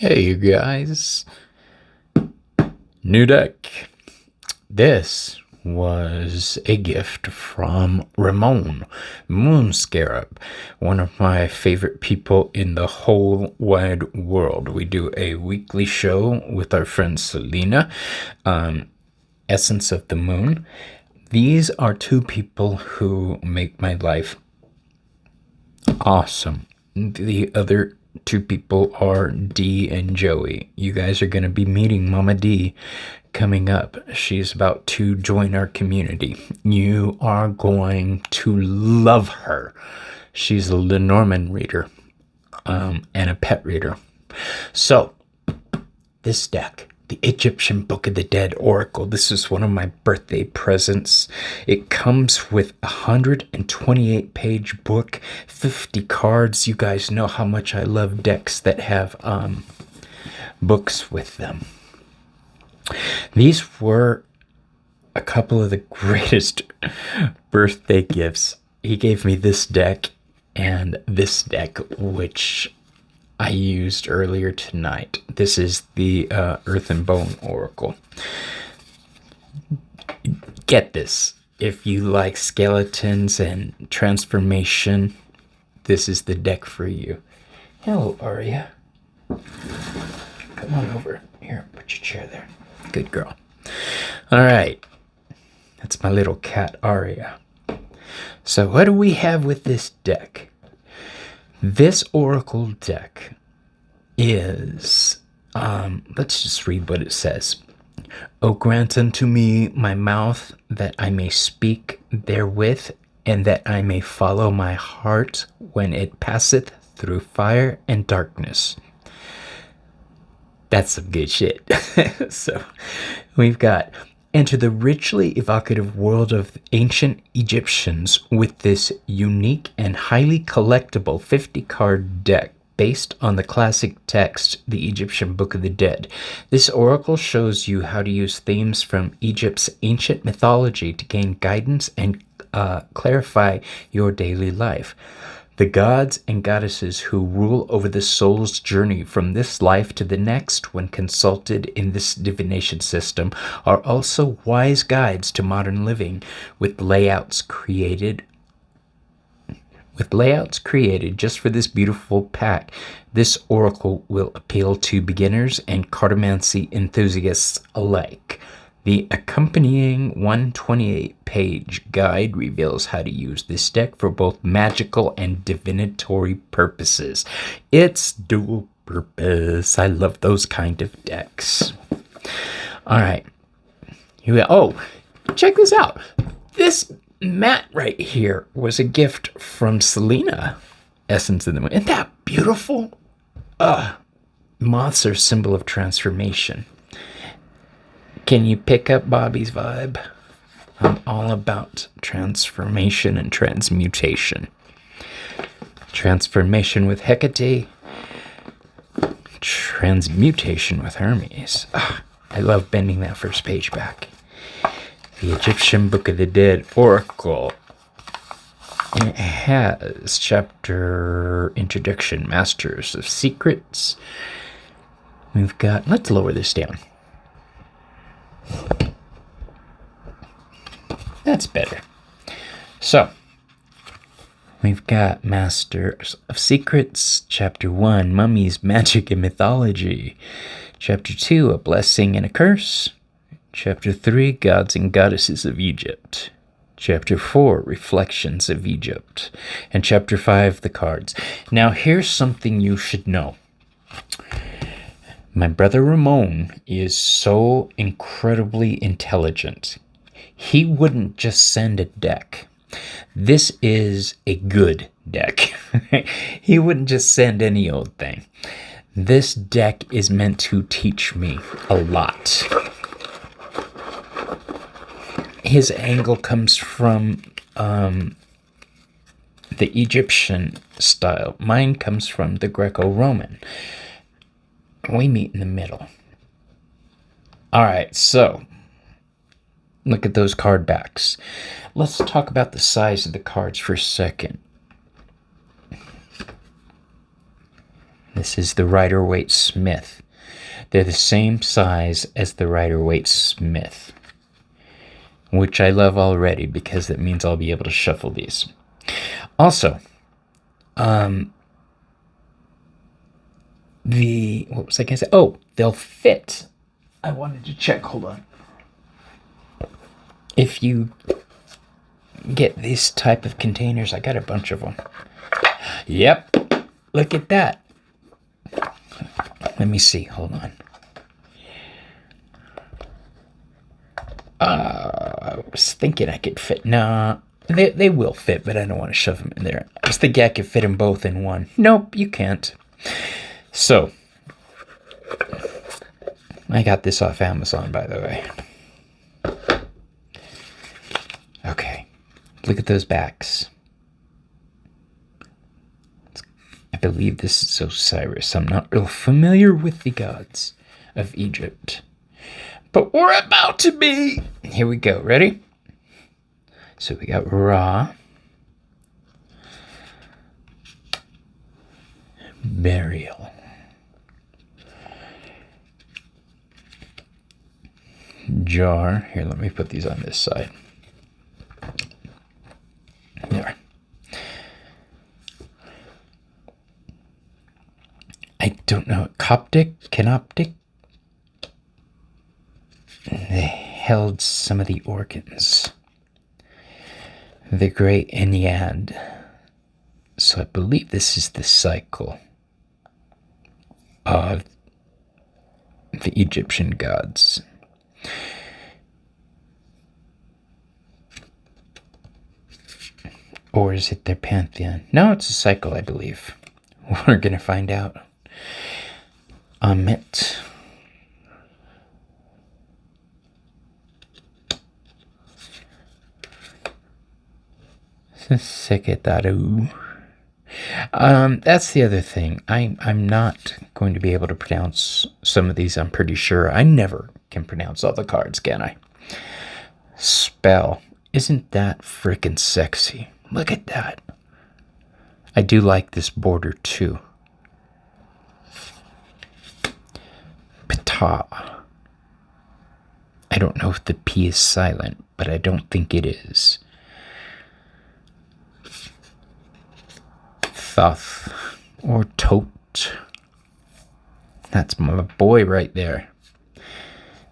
Hey, you guys. New deck. This was a gift from Ramón, Moon Scarab, one of my favorite people in the whole wide world. We do a weekly show with our friend Selena, Essence of the Moon. These are two people who make my life awesome. The other two people are Dee and Joey. You guys are going to be meeting Mama D coming up. She's about to join our community. You are going to love her. She's a Lenormand reader and a pet reader. So, this deck, the Egyptian Book of the Dead Oracle. This is one of my birthday presents. It comes with a 128-page book, 50 cards. You guys know how much I love decks that have books with them. These were a couple of the greatest birthday gifts. He gave me this deck and this deck, which I used earlier tonight. This is the Earth and Bone Oracle. Get this. If you like skeletons and transformation, this is the deck for you. Hello, Aria. Come on over. Here, put your chair there. Good girl. All right. That's my little cat, Aria. So what do we have with this deck? This Oracle deck is, let's just read what it says. O grant unto me my mouth, that I may speak therewith, and that I may follow my heart when it passeth through fire and darkness. That's some good shit. So we've got, enter the richly evocative world of ancient Egyptians with this unique and highly collectible 50-card deck based on the classic text, the Egyptian Book of the Dead. This oracle shows you how to use themes from Egypt's ancient mythology to gain guidance and clarify your daily life. The gods and goddesses who rule over the soul's journey from this life to the next, when consulted in this divination system, are also wise guides to modern living, with layouts created just for this beautiful pack. This oracle will appeal to beginners and cartomancy enthusiasts alike. The accompanying 128-page guide reveals how to use this deck for both magical and divinatory purposes. It's dual purpose. I love those kind of decks. All right. Oh, check this out. This mat right here was a gift from Selena, Essence of the Moon. Isn't that beautiful? Moths are a symbol of transformation. Can you pick up Bobby's vibe? I'm all about transformation and transmutation. Transformation with Hecate. Transmutation with Hermes. I love bending that first page back. The Egyptian Book of the Dead Oracle. And it has chapter introduction, Masters of Secrets. We've got, let's lower this down. That's better. So, we've got Masters of Secrets, Chapter 1, Mummies, Magic, and Mythology. Chapter 2, A Blessing and a Curse. Chapter 3, Gods and Goddesses of Egypt. Chapter 4, Reflections of Egypt. And Chapter 5, The Cards. Now, here's something you should know. My brother Ramón is so incredibly intelligent. He wouldn't just send a deck. This is a good deck. He wouldn't just send any old thing. This deck is meant to teach me a lot. His angle comes from the Egyptian style. Mine comes from the Greco-Roman. We meet in the middle. All right, so look at those card backs. Let's talk about the size of the cards for a second. This is the Rider-Waite Smith. They're the same size as the Rider-Waite Smith, which I love already because it means I'll be able to shuffle these. Also, what was I going to say? Oh, they'll fit. I wanted to check. Hold on. If you get this type of containers, I got a bunch of them. Yep. Look at that. Let me see. Hold on. I was thinking I could fit. Nah, they will fit, but I don't want to shove them in there. I was thinking I could fit them both in one. Nope, you can't. So, I got this off Amazon, by the way. Okay, look at those backs. I believe this is Osiris. I'm not real familiar with the gods of Egypt, but we're about to be. Here we go. Ready? So we got Ra, Burial, Jar. Here, let me put these on this side. There. I don't know. Canoptic? They held some of the organs. The Great Ennead. So I believe this is the cycle of the Egyptian gods. Or is it their pantheon? No, it's a cycle, I believe. We're going to find out. Amit. Seketaru. That's the other thing. I'm not going to be able to pronounce some of these, I'm pretty sure. I never can pronounce all the cards, can I? Spell. Isn't that frickin' sexy? Look at that. I do like this border too. Ptah. I don't know if the P is silent, but I don't think it is. Thoth or Tote. That's my boy right there.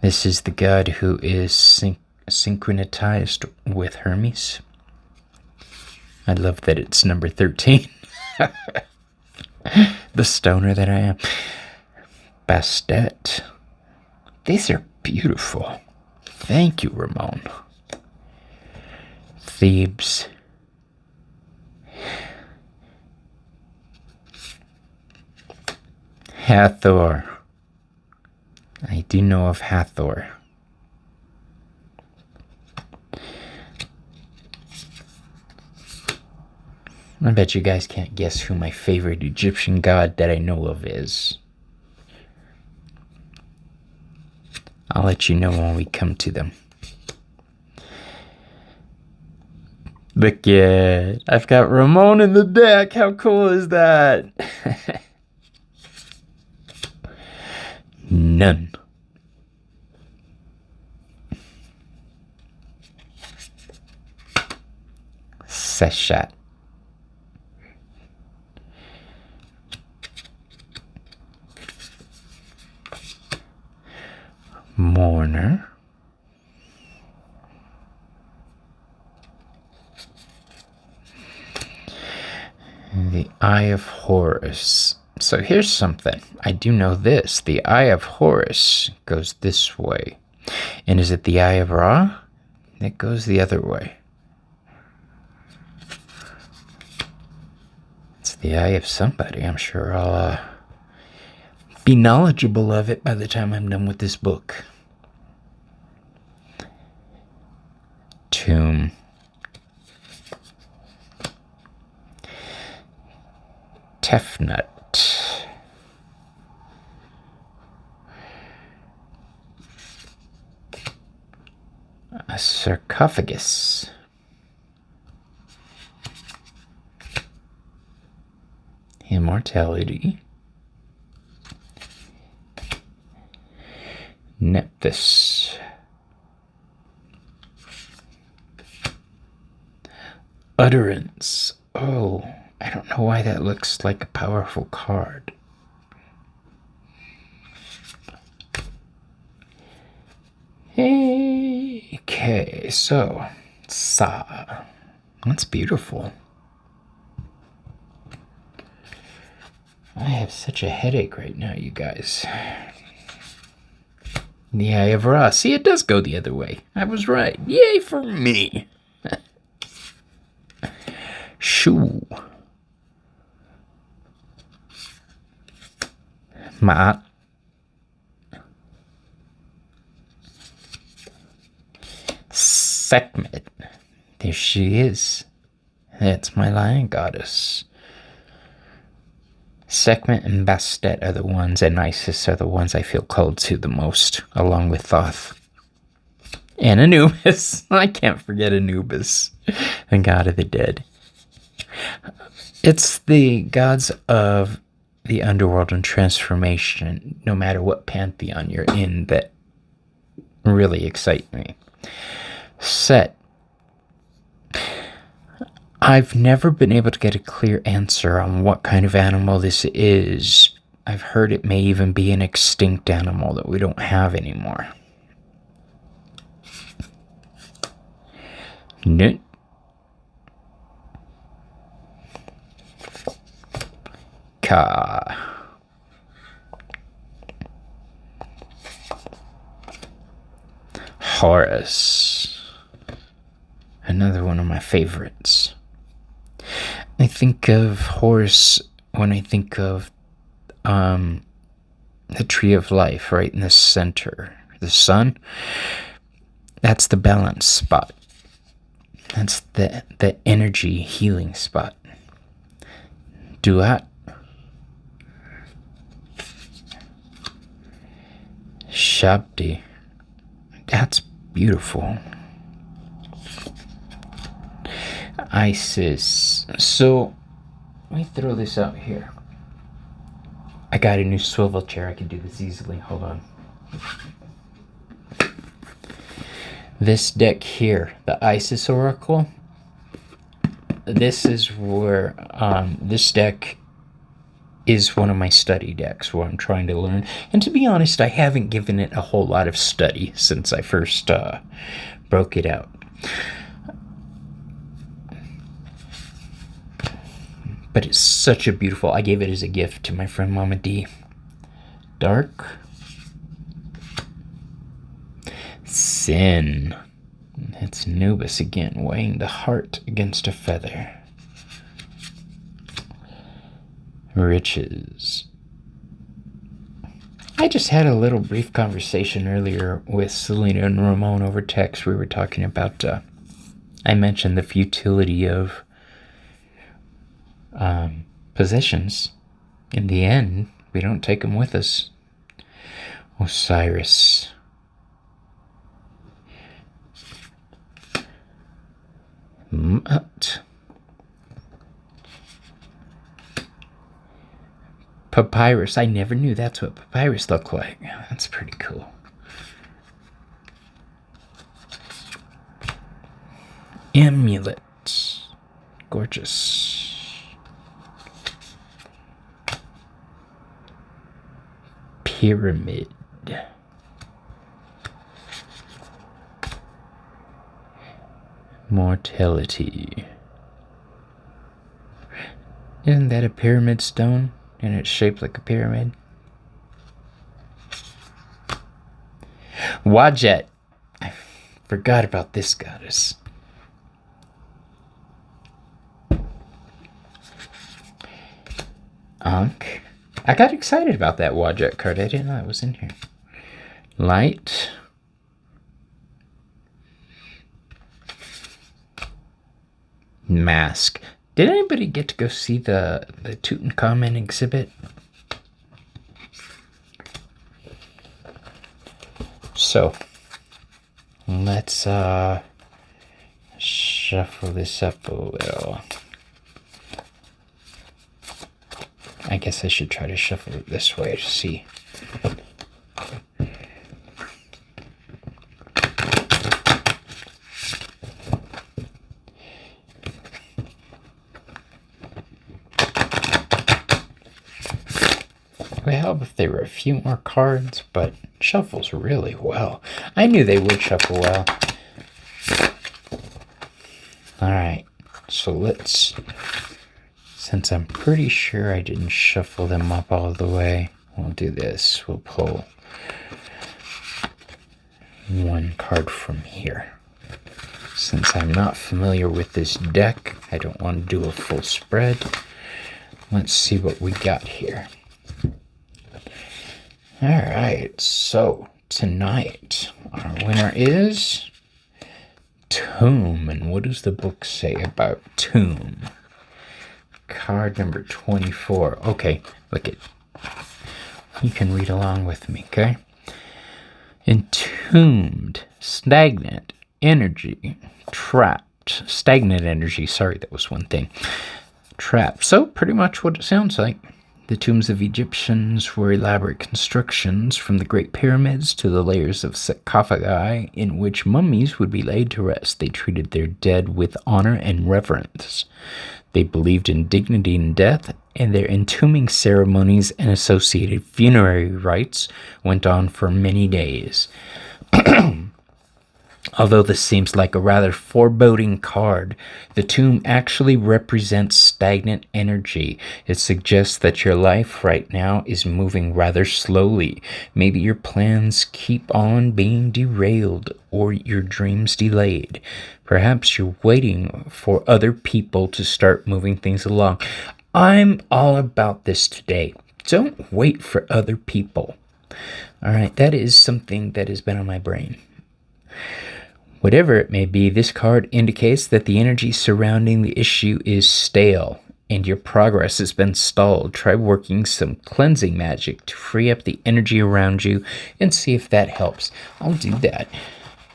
This is the god who is synchronized with Hermes. I love that it's number 13. The stoner that I am. Bastet. These are beautiful. Thank you, Ramón. Thebes. Hathor. I do know of Hathor. I bet you guys can't guess who my favorite Egyptian god that I know of is. I'll let you know when we come to them. Look, yeah, I've got Ramón in the deck. How cool is that? None. Seshat. Mourner. The Eye of Horus. So here's something. I do know this. The Eye of Horus goes this way. And is it the Eye of Ra? It goes the other way. It's the eye of somebody. I'm sure I'll be knowledgeable of it by the time I'm done with this book. Tomb. Tefnut. A sarcophagus. Immortality. Nephthys. Utterance. Oh, I don't know why that looks like a powerful card. Okay, so Sa. That's beautiful. I have such a headache right now, you guys. The Eye of Ra. See, it does go the other way. I was right. Yay for me. Shu. Ma'at. Sekhmet. There she is. That's my lion goddess. Sekhmet and Bastet are the ones, and Isis are the ones I feel called to the most, along with Thoth. And Anubis. I can't forget Anubis, the god of the dead. It's the gods of the underworld and transformation, no matter what pantheon you're in, that really excite me. Set. I've never been able to get a clear answer on what kind of animal this is. I've heard it may even be an extinct animal that we don't have anymore. Nut. Ka. Horus. Another one of my favorites. I think of Horus when I think of the tree of life right in the center. The sun, that's the balance spot. That's the energy healing spot. Duat. Shabdi. That's beautiful. Isis. So, let me throw this out here. I got a new swivel chair. I can do this easily. Hold on. This deck here, the Isis Oracle, this is where, this deck is one of my study decks where I'm trying to learn. And to be honest, I haven't given it a whole lot of study since I first broke it out. But it's such a beautiful... I gave it as a gift to my friend Mama D. Dark. Sin. It's Anubis again, weighing the heart against a feather. Riches. I just had a little brief conversation earlier with Selena and Ramón over text. We were talking about... I mentioned the futility of... possessions. In the end, we don't take them with us. Osiris. Mut. Papyrus. I never knew that's what papyrus looked like. That's pretty cool. Amulet. Gorgeous. Pyramid. Mortality. Isn't that a pyramid stone? And it's shaped like a pyramid? Wadjet. I forgot about this goddess. Ankh. I got excited about that Wadjet card. I didn't know it was in here. Light. Mask. Did anybody get to go see the Tutankhamun exhibit? So, let's shuffle this up a little. I guess I should try to shuffle it this way to see. help if there were a few more cards, but shuffles really well. I knew they would shuffle well. Alright, so let's, since I'm pretty sure I didn't shuffle them up all the way, we'll do this. We'll pull one card from here. Since I'm not familiar with this deck, I don't want to do a full spread. Let's see what we got here. Alright, so tonight our winner is Tomb. And what does the book say about Tomb? Card number 24. Okay, look it. You can read along with me, okay? Entombed, stagnant energy, trapped. Stagnant energy, sorry, that was one thing. Trapped. So, pretty much what it sounds like. The tombs of Egyptians were elaborate constructions, from the Great Pyramids to the layers of sarcophagi in which mummies would be laid to rest. They treated their dead with honor and reverence. They believed in dignity in death, and their entombing ceremonies and associated funerary rites went on for many days. Although this seems like a rather foreboding card, the tomb actually represents stagnant energy. It suggests that your life right now is moving rather slowly. Maybe your plans keep on being derailed or your dreams delayed. Perhaps you're waiting for other people to start moving things along. I'm all about this today. Don't wait for other people. All right, that is something that has been on my brain. Whatever it may be, this card indicates that the energy surrounding the issue is stale and your progress has been stalled. Try working some cleansing magic to free up the energy around you and see if that helps. I'll do that.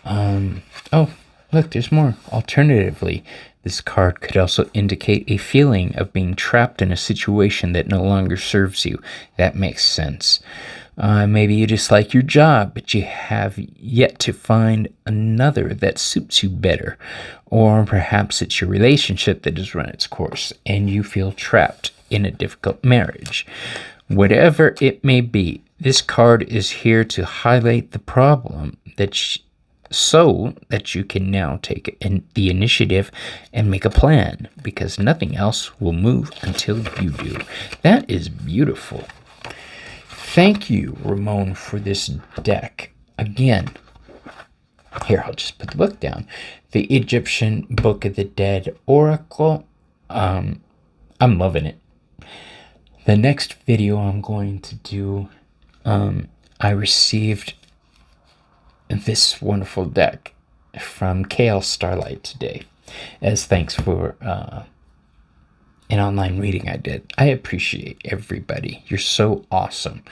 Oh, look, there's more. Alternatively, this card could also indicate a feeling of being trapped in a situation that no longer serves you. That makes sense. Maybe you dislike your job, but you have yet to find another that suits you better. Or perhaps it's your relationship that has run its course, and you feel trapped in a difficult marriage. Whatever it may be, this card is here to highlight the problem so that you can now take the initiative and make a plan, because nothing else will move until you do. That is beautiful. Thank you, Ramón, for this deck. Again, here, I'll just put the book down. The Egyptian Book of the Dead Oracle. I'm loving it. The next video I'm going to do, I received this wonderful deck from KL Starlight today as thanks for an online reading I did. I appreciate everybody. You're so awesome.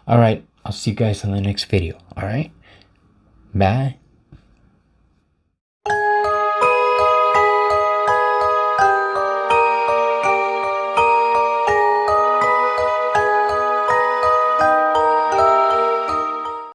All right, I'll see you guys in the next video. All right, bye.